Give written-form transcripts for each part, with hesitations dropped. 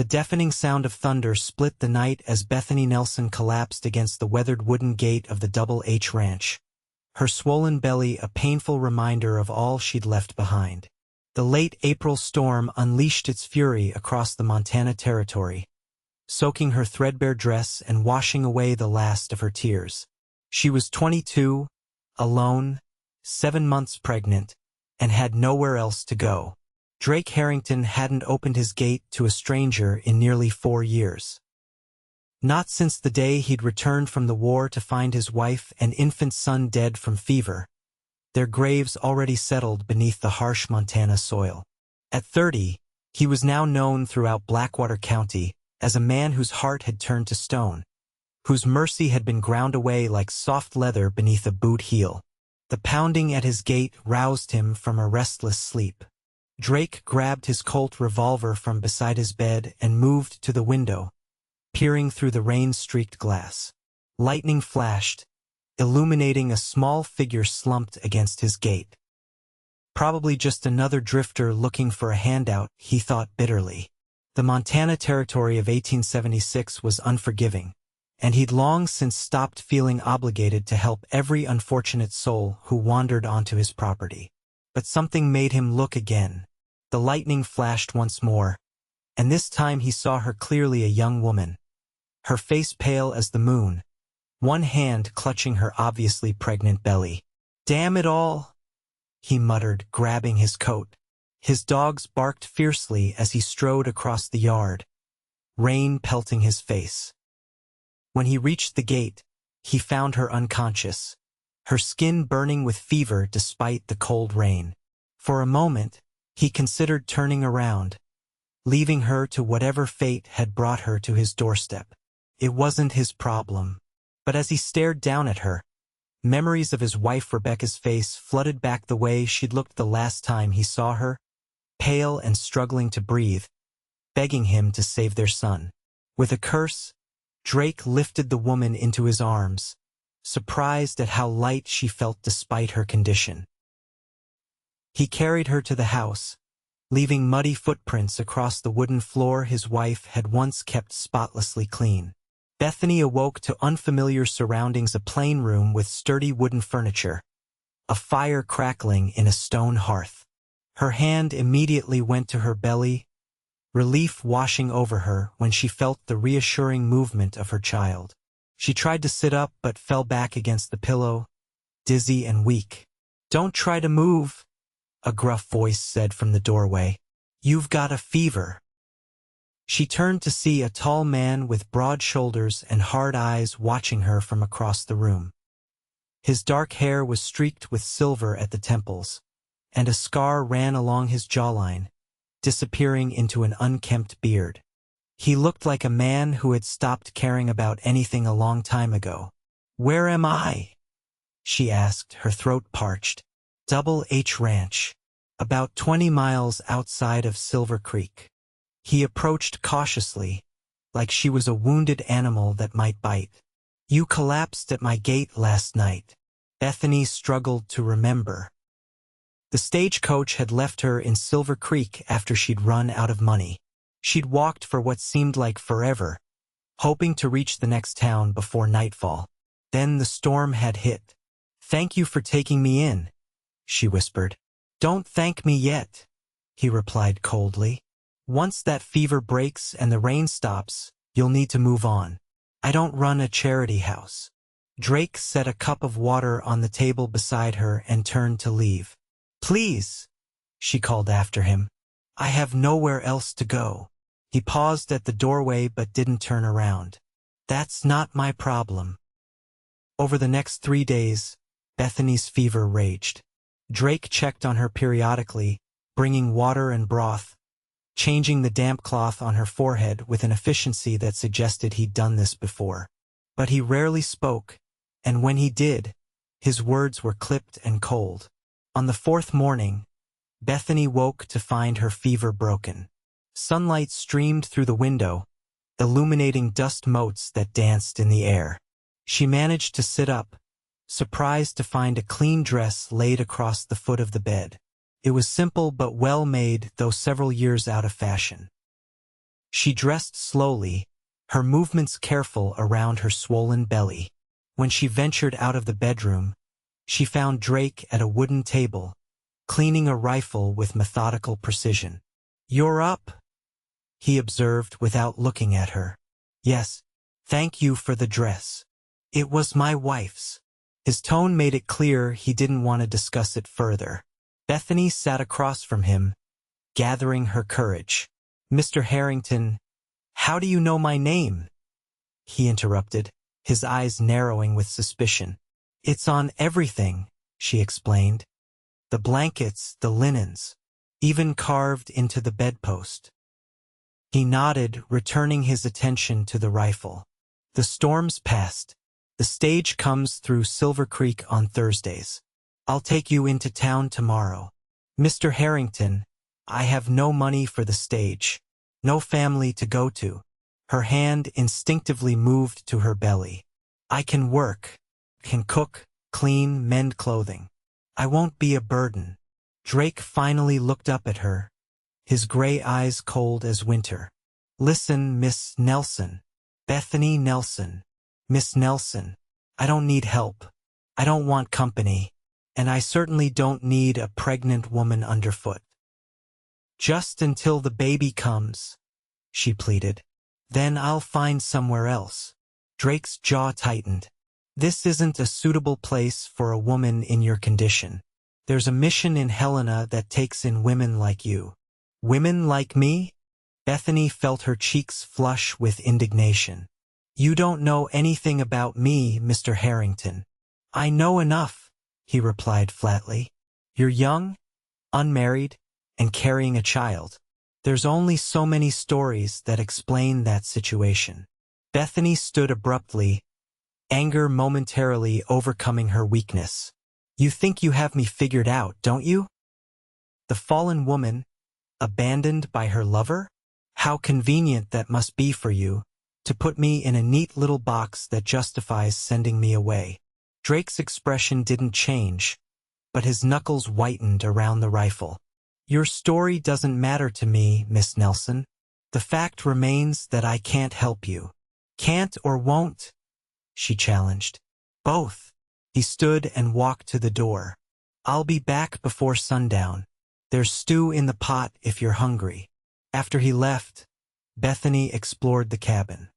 The deafening sound of thunder split the night as Bethany Nelson collapsed against the weathered wooden gate of the Double H Ranch, her swollen belly a painful reminder of all she'd left behind. The late April storm unleashed its fury across the Montana Territory, soaking her threadbare dress and washing away the last of her tears. She was 22, alone, 7 months pregnant, and had nowhere else to go. Drake Harrington hadn't opened his gate to a stranger in nearly 4 years. Not since the day he'd returned from the war to find his wife and infant son dead from fever, their graves already settled beneath the harsh Montana soil. At 30, he was now known throughout Blackwater County as a man whose heart had turned to stone, whose mercy had been ground away like soft leather beneath a boot heel. The pounding at his gate roused him from a restless sleep. Drake grabbed his Colt revolver from beside his bed and moved to the window, peering through the rain-streaked glass. Lightning flashed, illuminating a small figure slumped against his gate. Probably just another drifter looking for a handout, he thought bitterly. The Montana Territory of 1876 was unforgiving, and he'd long since stopped feeling obligated to help every unfortunate soul who wandered onto his property. But something made him look again. The lightning flashed once more, and this time he saw her clearly, a young woman, her face pale as the moon, one hand clutching her obviously pregnant belly. "Damn it all," he muttered, grabbing his coat. His dogs barked fiercely as he strode across the yard, rain pelting his face. When he reached the gate, he found her unconscious, her skin burning with fever despite the cold rain. For a moment, he considered turning around, leaving her to whatever fate had brought her to his doorstep. It wasn't his problem. But as he stared down at her, memories of his wife Rebecca's face flooded back the way she'd looked the last time he saw her, pale and struggling to breathe, begging him to save their son. With a curse, Drake lifted the woman into his arms, surprised at how light she felt despite her condition. He carried her to the house, leaving muddy footprints across the wooden floor his wife had once kept spotlessly clean. Bethany awoke to unfamiliar surroundings, a plain room with sturdy wooden furniture, a fire crackling in a stone hearth. Her hand immediately went to her belly, relief washing over her when she felt the reassuring movement of her child. She tried to sit up but fell back against the pillow, dizzy and weak. "Don't try to move," a gruff voice said from the doorway. "You've got a fever." She turned to see a tall man with broad shoulders and hard eyes watching her from across the room. His dark hair was streaked with silver at the temples, and a scar ran along his jawline, disappearing into an unkempt beard. He looked like a man who had stopped caring about anything a long time ago. "Where am I?" she asked, her throat parched. "Double H Ranch, about 20 miles outside of Silver Creek." He approached cautiously, like she was a wounded animal that might bite. "You collapsed at my gate last night." Bethany struggled to remember. The stagecoach had left her in Silver Creek after she'd run out of money. She'd walked for what seemed like forever, hoping to reach the next town before nightfall. Then the storm had hit. "Thank you for taking me in," she whispered. "Don't thank me yet," he replied coldly. "Once that fever breaks and the rain stops, you'll need to move on. I don't run a charity house." Drake set a cup of water on the table beside her and turned to leave. "Please," she called after him. "I have nowhere else to go." He paused at the doorway but didn't turn around. "That's not my problem." Over the next 3 days, Bethany's fever raged. Drake checked on her periodically, bringing water and broth, changing the damp cloth on her forehead with an efficiency that suggested he'd done this before. But he rarely spoke, and when he did, his words were clipped and cold. On the 4th morning, Bethany woke to find her fever broken. Sunlight streamed through the window, illuminating dust motes that danced in the air. She managed to sit up, surprised to find a clean dress laid across the foot of the bed. It was simple but well made, though several years out of fashion. She dressed slowly, her movements careful around her swollen belly. When she ventured out of the bedroom, she found Drake at a wooden table, cleaning a rifle with methodical precision. "You're up?" he observed without looking at her. "Yes, thank you for the dress. It was my wife's." His tone made it clear he didn't want to discuss it further. Bethany sat across from him, gathering her courage. "Mr. Harrington, how do you know my name?" he interrupted, his eyes narrowing with suspicion. "It's on everything," she explained. "The blankets, the linens, even carved into the bedpost." He nodded, returning his attention to the rifle. "The storm's passed. The stage comes through Silver Creek on Thursdays. I'll take you into town tomorrow. Mr. Harrington, I have no money for the stage, no family to go to." Her hand instinctively moved to her belly. "I can work, can cook, clean, mend clothing. I won't be a burden." Drake finally looked up at her, his gray eyes cold as winter. "Listen, Miss Nelson. Bethany Nelson. Miss Nelson, I don't need help. I don't want company. And I certainly don't need a pregnant woman underfoot. Just until the baby comes," she pleaded. "Then I'll find somewhere else." Drake's jaw tightened. "This isn't a suitable place for a woman in your condition. There's a mission in Helena that takes in women like you." "Women like me?" Bethany felt her cheeks flush with indignation. "You don't know anything about me, Mr. Harrington." "I know enough," he replied flatly. "You're young, unmarried, and carrying a child. There's only so many stories that explain that situation." Bethany stood abruptly, anger momentarily overcoming her weakness. "You think you have me figured out, don't you? The fallen woman, abandoned by her lover? How convenient that must be for you, to put me in a neat little box that justifies sending me away." Drake's expression didn't change, but his knuckles whitened around the rifle. "Your story doesn't matter to me, Miss Nelson. The fact remains that I can't help you." "Can't or won't?" she challenged. "Both." He stood and walked to the door. "I'll be back before sundown. There's stew in the pot if you're hungry." After he left, Bethany explored the cabin.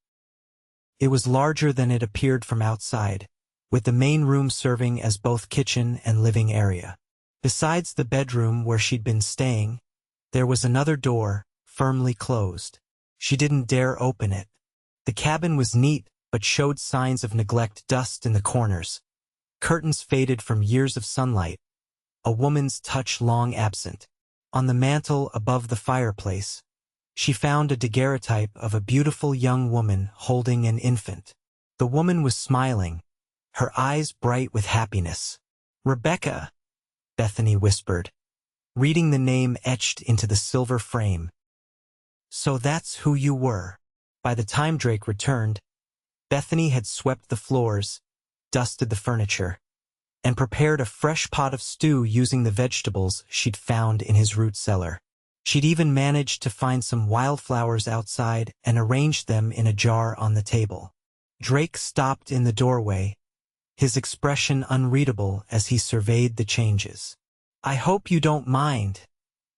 It was larger than it appeared from outside, with the main room serving as both kitchen and living area. Besides the bedroom where she'd been staying, there was another door, firmly closed. She didn't dare open it. The cabin was neat, but showed signs of neglect: dust in the corners, curtains faded from years of sunlight, a woman's touch long absent. On the mantel above the fireplace, she found a daguerreotype of a beautiful young woman holding an infant. The woman was smiling, her eyes bright with happiness. "Rebecca," Bethany whispered, reading the name etched into the silver frame. "So that's who you were." By the time Drake returned, Bethany had swept the floors, dusted the furniture, and prepared a fresh pot of stew using the vegetables she'd found in his root cellar. She'd even managed to find some wildflowers outside and arranged them in a jar on the table. Drake stopped in the doorway, his expression unreadable as he surveyed the changes. "I hope you don't mind,"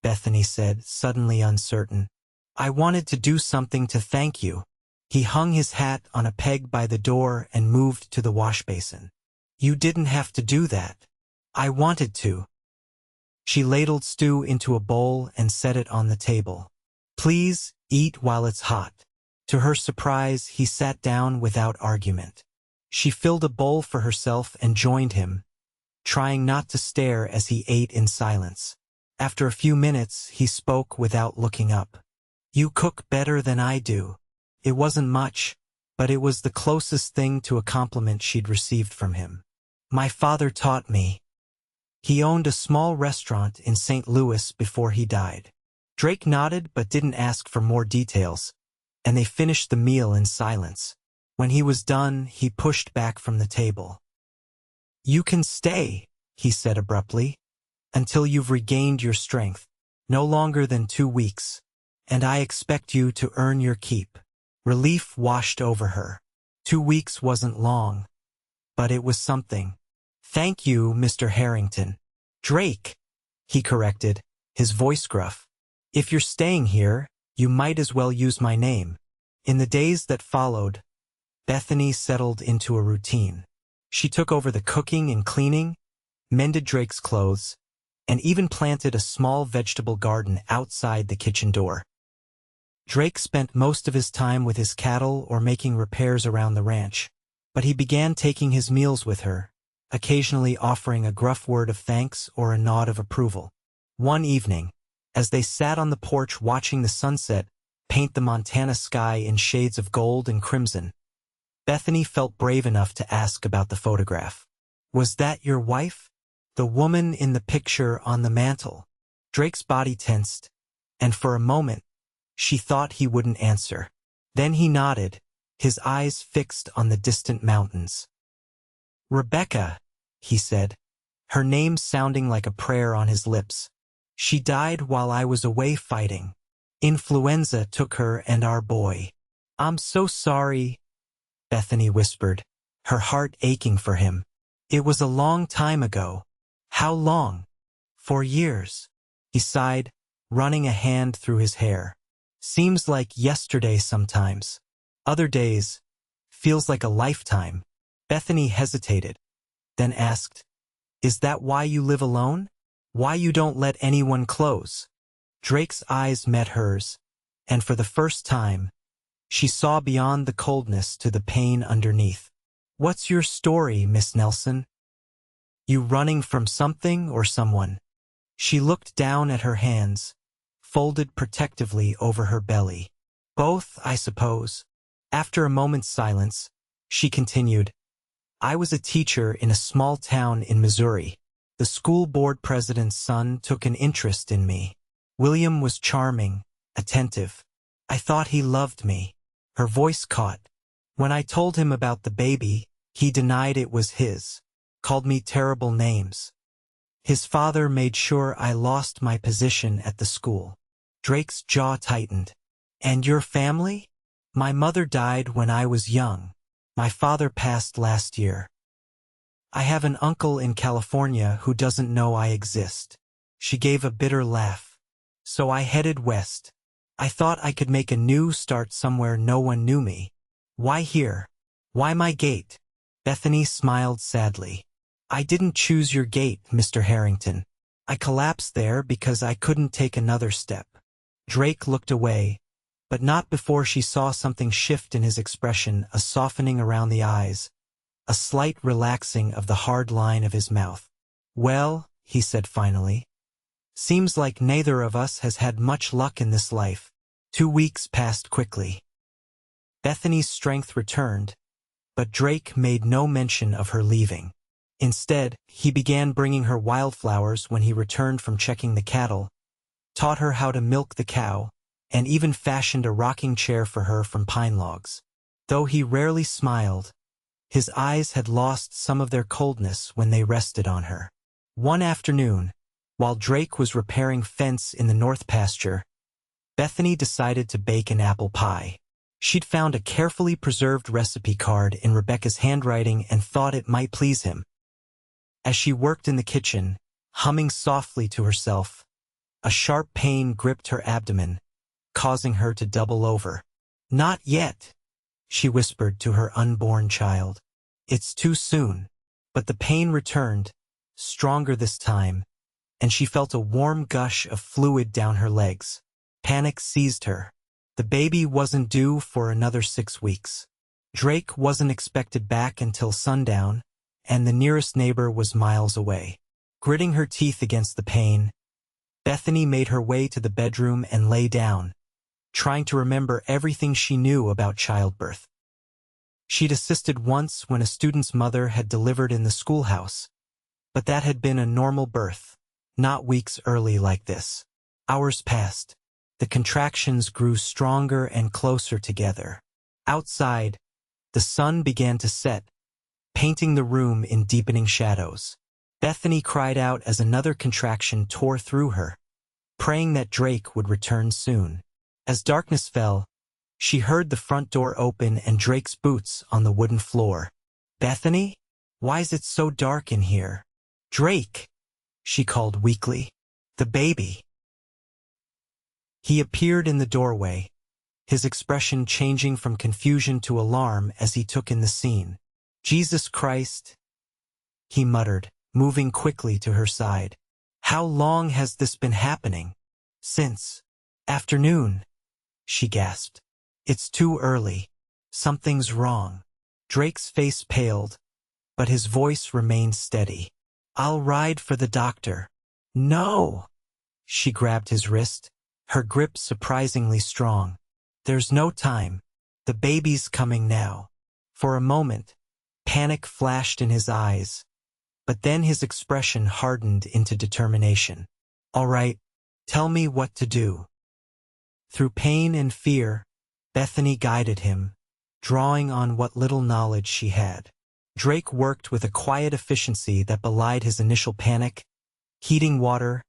Bethany said, suddenly uncertain. "I wanted to do something to thank you." He hung his hat on a peg by the door and moved to the wash basin. "You didn't have to do that. I wanted to." She ladled stew into a bowl and set it on the table. "Please, eat while it's hot." To her surprise, he sat down without argument. She filled a bowl for herself and joined him, trying not to stare as he ate in silence. After a few minutes, he spoke without looking up. "You cook better than I do." It wasn't much, but it was the closest thing to a compliment she'd received from him. "My father taught me." He owned a small restaurant in St. Louis before he died. Drake nodded but didn't ask for more details, and they finished the meal in silence. When he was done, he pushed back from the table. "You can stay," he said abruptly, "until you've regained your strength. No longer than 2 weeks. and I expect you to earn your keep. Relief washed over her. 2 weeks wasn't long, but it was something. Thank you, Mr. Harrington. Drake, he corrected, his voice gruff. If you're staying here, you might as well use my name. In the days that followed, Bethany settled into a routine. She took over the cooking and cleaning, mended Drake's clothes, and even planted a small vegetable garden outside the kitchen door. Drake spent most of his time with his cattle or making repairs around the ranch, but he began taking his meals with her, occasionally offering a gruff word of thanks or a nod of approval. One evening, as they sat on the porch watching the sunset paint the Montana sky in shades of gold and crimson, Bethany felt brave enough to ask about the photograph. Was that your wife? The woman in the picture on the mantel? Drake's body tensed, and for a moment, she thought he wouldn't answer. Then he nodded, his eyes fixed on the distant mountains. Rebecca, he said, her name sounding like a prayer on his lips. She died while I was away fighting. Influenza took her and our boy. I'm so sorry, Bethany whispered, her heart aching for him. It was a long time ago. How long? 4 years. He sighed, running a hand through his hair. Seems like yesterday sometimes. Other days, feels like a lifetime. Bethany hesitated, then asked, Is that why you live alone? Why you don't let anyone close? Drake's eyes met hers, and for the first time, she saw beyond the coldness to the pain underneath. What's your story, Miss Nelson? You running from something or someone? She looked down at her hands, folded protectively over her belly. Both, I suppose. After a moment's silence, she continued, I was a teacher in a small town in Missouri. The school board president's son took an interest in me. William was charming, attentive. I thought he loved me. Her voice caught. When I told him about the baby, he denied it was his, called me terrible names. His father made sure I lost my position at the school. Drake's jaw tightened. And your family? My mother died when I was young. My father passed last year. I have an uncle in California who doesn't know I exist. She gave a bitter laugh. So I headed west. I thought I could make a new start somewhere no one knew me. Why here? Why my gate? Bethany smiled sadly. I didn't choose your gate, Mr. Harrington. I collapsed there because I couldn't take another step. Drake looked away, but not before she saw something shift in his expression, a softening around the eyes, a slight relaxing of the hard line of his mouth. Well, he said finally, seems like neither of us has had much luck in this life. 2 weeks passed quickly. Bethany's strength returned, but Drake made no mention of her leaving. Instead, he began bringing her wildflowers when he returned from checking the cattle, taught her how to milk the cow, and even fashioned a rocking chair for her from pine logs. Though he rarely smiled, his eyes had lost some of their coldness when they rested on her. One afternoon, while Drake was repairing fence in the north pasture, Bethany decided to bake an apple pie. She'd found a carefully preserved recipe card in Rebecca's handwriting and thought it might please him. As she worked in the kitchen, humming softly to herself, a sharp pain gripped her abdomen, causing her to double over. Not yet, she whispered to her unborn child. It's too soon. But the pain returned, stronger this time, and she felt a warm gush of fluid down her legs. Panic seized her. The baby wasn't due for another 6 weeks. Drake wasn't expected back until sundown, and the nearest neighbor was miles away. Gritting her teeth against the pain, Bethany made her way to the bedroom and lay down, trying to remember everything she knew about childbirth. She'd assisted once when a student's mother had delivered in the schoolhouse, but that had been a normal birth, not weeks early like this. Hours passed. The contractions grew stronger and closer together. Outside, the sun began to set, painting the room in deepening shadows. Bethany cried out as another contraction tore through her, praying that Drake would return soon. As darkness fell, she heard the front door open and Drake's boots on the wooden floor. "Bethany? Why's it so dark in here?" "Drake," she called weakly. "The baby." He appeared in the doorway, his expression changing from confusion to alarm as he took in the scene. "Jesus Christ," he muttered, moving quickly to her side. "How long has this been happening?" "Since afternoon," she gasped. "It's too early. Something's wrong." Drake's face paled, but his voice remained steady. "I'll ride for the doctor." "No!" She grabbed his wrist, her grip surprisingly strong. "There's no time. The baby's coming now." For a moment, panic flashed in his eyes, but then his expression hardened into determination. "All right, tell me what to do." Through pain and fear, Bethany guided him, drawing on what little knowledge she had. Drake worked with a quiet efficiency that belied his initial panic, heating water,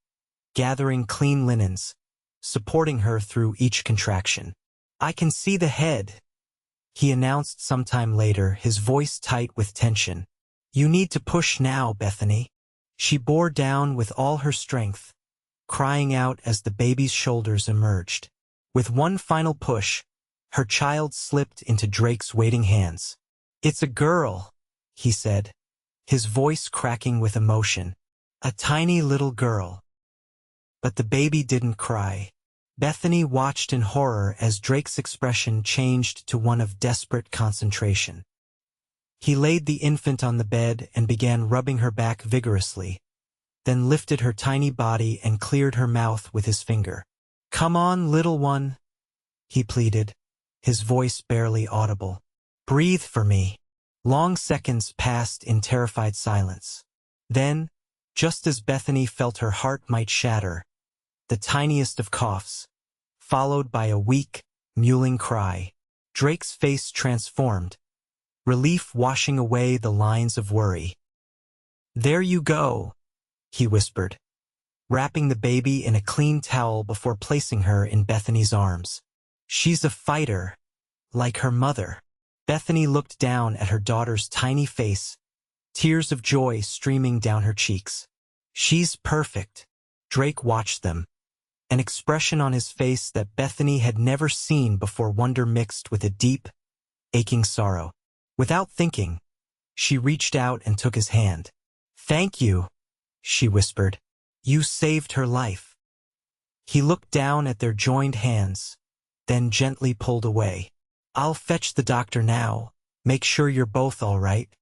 gathering clean linens, supporting her through each contraction. "I can see the head," he announced sometime later, his voice tight with tension. "You need to push now, Bethany." She bore down with all her strength, crying out as the baby's shoulders emerged. With one final push, her child slipped into Drake's waiting hands. "It's a girl," he said, his voice cracking with emotion. "A tiny little girl." But the baby didn't cry. Bethany watched in horror as Drake's expression changed to one of desperate concentration. He laid the infant on the bed and began rubbing her back vigorously, then lifted her tiny body and cleared her mouth with his finger. "Come on, little one," he pleaded, his voice barely audible. "Breathe for me." Long seconds passed in terrified silence. Then, just as Bethany felt her heart might shatter, the tiniest of coughs, followed by a weak, mewling cry. Drake's face transformed, relief washing away the lines of worry. "There you go," he whispered, wrapping the baby in a clean towel before placing her in Bethany's arms. "She's a fighter, like her mother." Bethany looked down at her daughter's tiny face, tears of joy streaming down her cheeks. "She's perfect." Drake watched them, an expression on his face that Bethany had never seen before, wonder mixed with a deep, aching sorrow. Without thinking, she reached out and took his hand. "Thank you," she whispered. "You saved her life." He looked down at their joined hands, then gently pulled away. "I'll fetch the doctor now. Make sure you're both all right."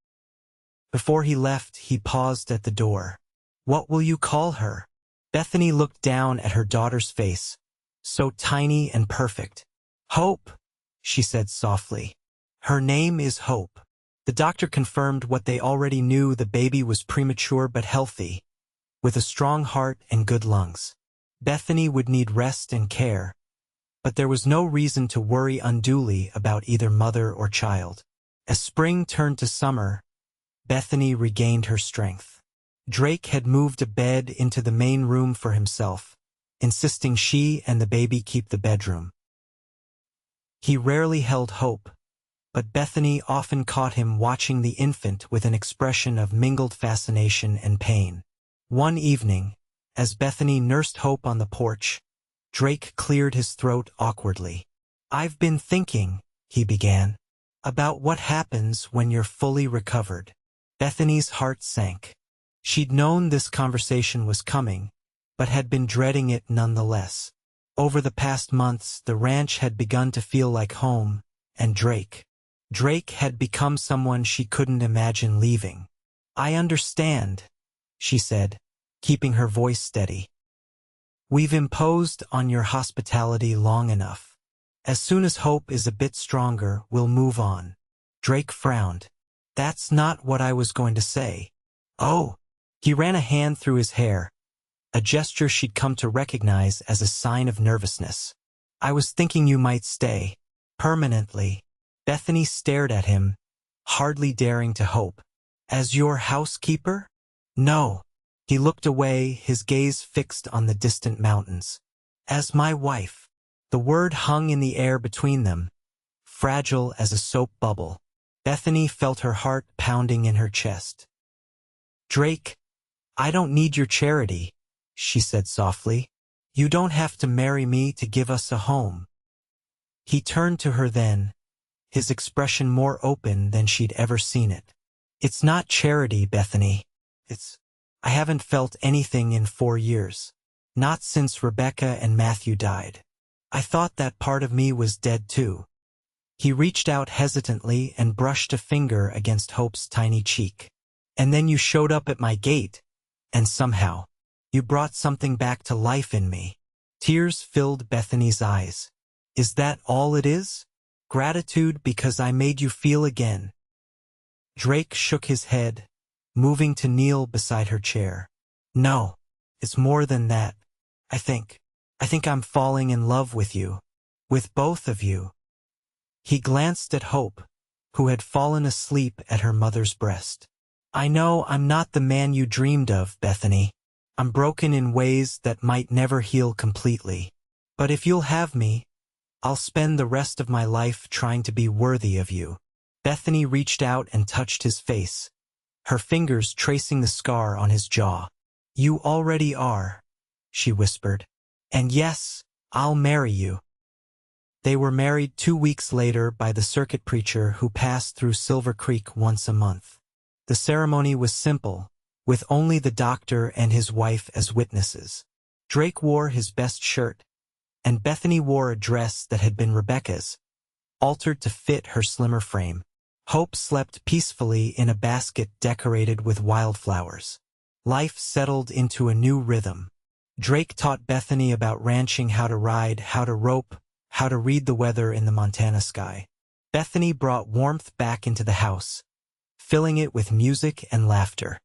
Before he left, he paused at the door. "What will you call her?" Bethany looked down at her daughter's face, so tiny and perfect. "Hope," she said softly. "Her name is Hope." The doctor confirmed what they already knew: the baby was premature but healthy, with a strong heart and good lungs. Bethany would need rest and care, but there was no reason to worry unduly about either mother or child. As spring turned to summer, Bethany regained her strength. Drake had moved a bed into the main room for himself, insisting she and the baby keep the bedroom. He rarely held Hope, but Bethany often caught him watching the infant with an expression of mingled fascination and pain. One evening, as Bethany nursed Hope on the porch, Drake cleared his throat awkwardly. "I've been thinking," he began, "about what happens when you're fully recovered." Bethany's heart sank. She'd known this conversation was coming, but had been dreading it nonetheless. Over the past months, the ranch had begun to feel like home, and Drake had become someone she couldn't imagine leaving. "I understand," she said, keeping her voice steady. "We've imposed on your hospitality long enough. As soon as Hope is a bit stronger, we'll move on." Drake frowned. "That's not what I was going to say." "Oh." He ran a hand through his hair, a gesture she'd come to recognize as a sign of nervousness. "I was thinking you might stay. Permanently." Bethany stared at him, hardly daring to hope. "As your housekeeper?" "No." He looked away, his gaze fixed on the distant mountains. "As my wife." The word hung in the air between them, fragile as a soap bubble. Bethany felt her heart pounding in her chest. "Drake, I don't need your charity," she said softly. "You don't have to marry me to give us a home." He turned to her then, his expression more open than she'd ever seen it. "It's not charity, Bethany. I haven't felt anything in 4 years. Not since Rebecca and Matthew died. I thought that part of me was dead too." He reached out hesitantly and brushed a finger against Hope's tiny cheek. "And then you showed up at my gate, and somehow, you brought something back to life in me." Tears filled Bethany's eyes. "Is that all it is? Gratitude because I made you feel again?" Drake shook his head, moving to kneel beside her chair. "No, it's more than that. I think I'm falling in love with you. With both of you." He glanced at Hope, who had fallen asleep at her mother's breast. "I know I'm not the man you dreamed of, Bethany. I'm broken in ways that might never heal completely. But if you'll have me, I'll spend the rest of my life trying to be worthy of you." Bethany reached out and touched his face, her fingers tracing the scar on his jaw. "You already are," she whispered. "And yes, I'll marry you." They were married 2 weeks later by the circuit preacher who passed through Silver Creek once a month. The ceremony was simple, with only the doctor and his wife as witnesses. Drake wore his best shirt, and Bethany wore a dress that had been Rebecca's, altered to fit her slimmer frame. Hope slept peacefully in a basket decorated with wildflowers. Life settled into a new rhythm. Drake taught Bethany about ranching, how to ride, how to rope, how to read the weather in the Montana sky. Bethany brought warmth back into the house, filling it with music and laughter.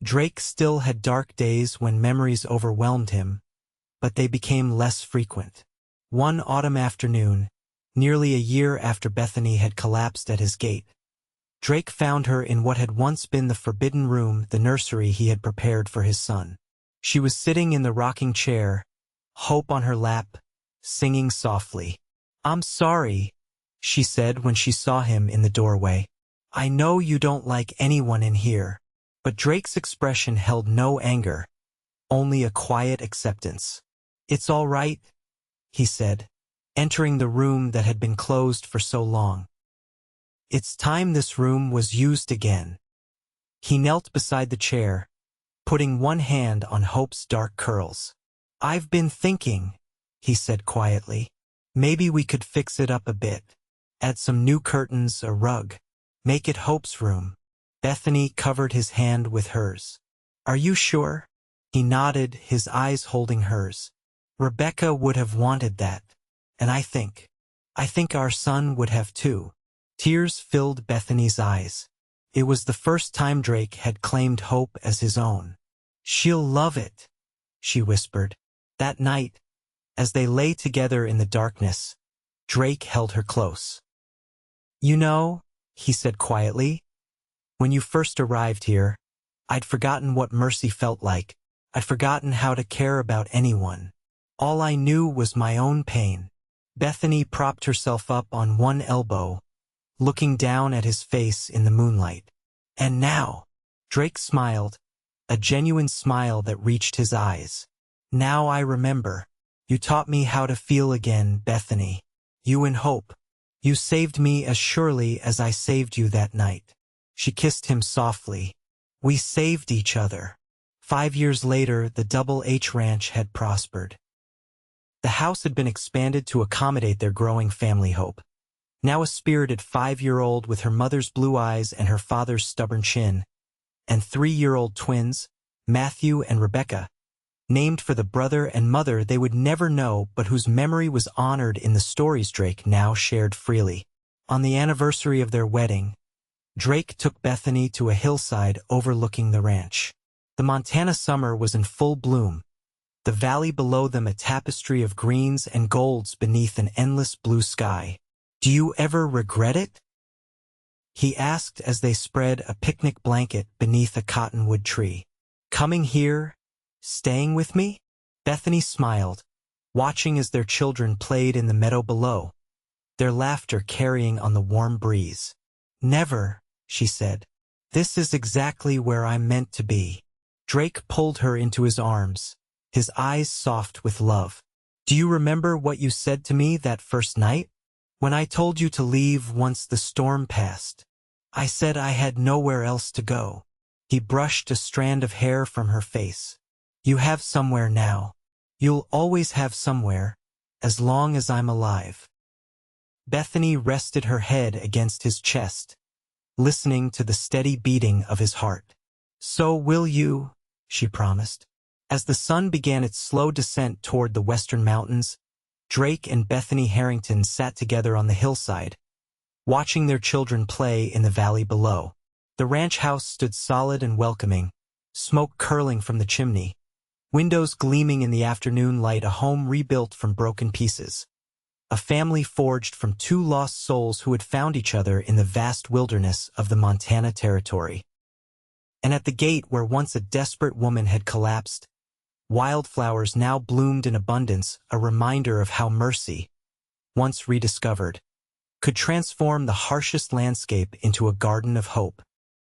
Drake still had dark days when memories overwhelmed him, but they became less frequent. One autumn afternoon, nearly a year after Bethany had collapsed at his gate, Drake found her in what had once been the forbidden room, the nursery he had prepared for his son. She was sitting in the rocking chair, Hope on her lap, singing softly. "I'm sorry," she said when she saw him in the doorway. "I know you don't like anyone in here." But Drake's expression held no anger, only a quiet acceptance. "It's all right," he said, entering the room that had been closed for so long. "It's time this room was used again." He knelt beside the chair, putting one hand on Hope's dark curls. "I've been thinking," he said quietly. "Maybe we could fix it up a bit. Add some new curtains, a rug. Make it Hope's room." Bethany covered his hand with hers. "Are you sure?" He nodded, his eyes holding hers. "Rebecca would have wanted that. And I think our son would have too." Tears filled Bethany's eyes. It was the first time Drake had claimed Hope as his own. "She'll love it," she whispered. That night, as they lay together in the darkness, Drake held her close. "You know," he said quietly, "when you first arrived here, I'd forgotten what mercy felt like. I'd forgotten how to care about anyone. All I knew was my own pain." Bethany propped herself up on one elbow, looking down at his face in the moonlight. "And now," Drake smiled, a genuine smile that reached his eyes. "Now I remember. You taught me how to feel again, Bethany. You and Hope. You saved me as surely as I saved you that night." She kissed him softly. "We saved each other." 5 years later, the Double H Ranch had prospered. The house had been expanded to accommodate their growing family. Hope, now a spirited 5-year-old with her mother's blue eyes and her father's stubborn chin, and 3-year-old twins, Matthew and Rebecca, named for the brother and mother they would never know but whose memory was honored in the stories Drake now shared freely. On the anniversary of their wedding, Drake took Bethany to a hillside overlooking the ranch. The Montana summer was in full bloom, the valley below them a tapestry of greens and golds beneath an endless blue sky. "Do you ever regret it?" he asked as they spread a picnic blanket beneath a cottonwood tree. "Coming here, staying with me?" Bethany smiled, watching as their children played in the meadow below, their laughter carrying on the warm breeze. "Never," she said. "This is exactly where I'm meant to be." Drake pulled her into his arms, his eyes soft with love. "Do you remember what you said to me that first night? When I told you to leave once the storm passed, I said I had nowhere else to go." He brushed a strand of hair from her face. "You have somewhere now. You'll always have somewhere, as long as I'm alive." Bethany rested her head against his chest, listening to the steady beating of his heart. "So will you," she promised. As the sun began its slow descent toward the western mountains, Drake and Bethany Harrington sat together on the hillside, watching their children play in the valley below. The ranch house stood solid and welcoming, smoke curling from the chimney, windows gleaming in the afternoon light, a home rebuilt from broken pieces. A family forged from two lost souls who had found each other in the vast wilderness of the Montana Territory. And at the gate where once a desperate woman had collapsed, wildflowers now bloomed in abundance, a reminder of how mercy, once rediscovered, could transform the harshest landscape into a garden of hope.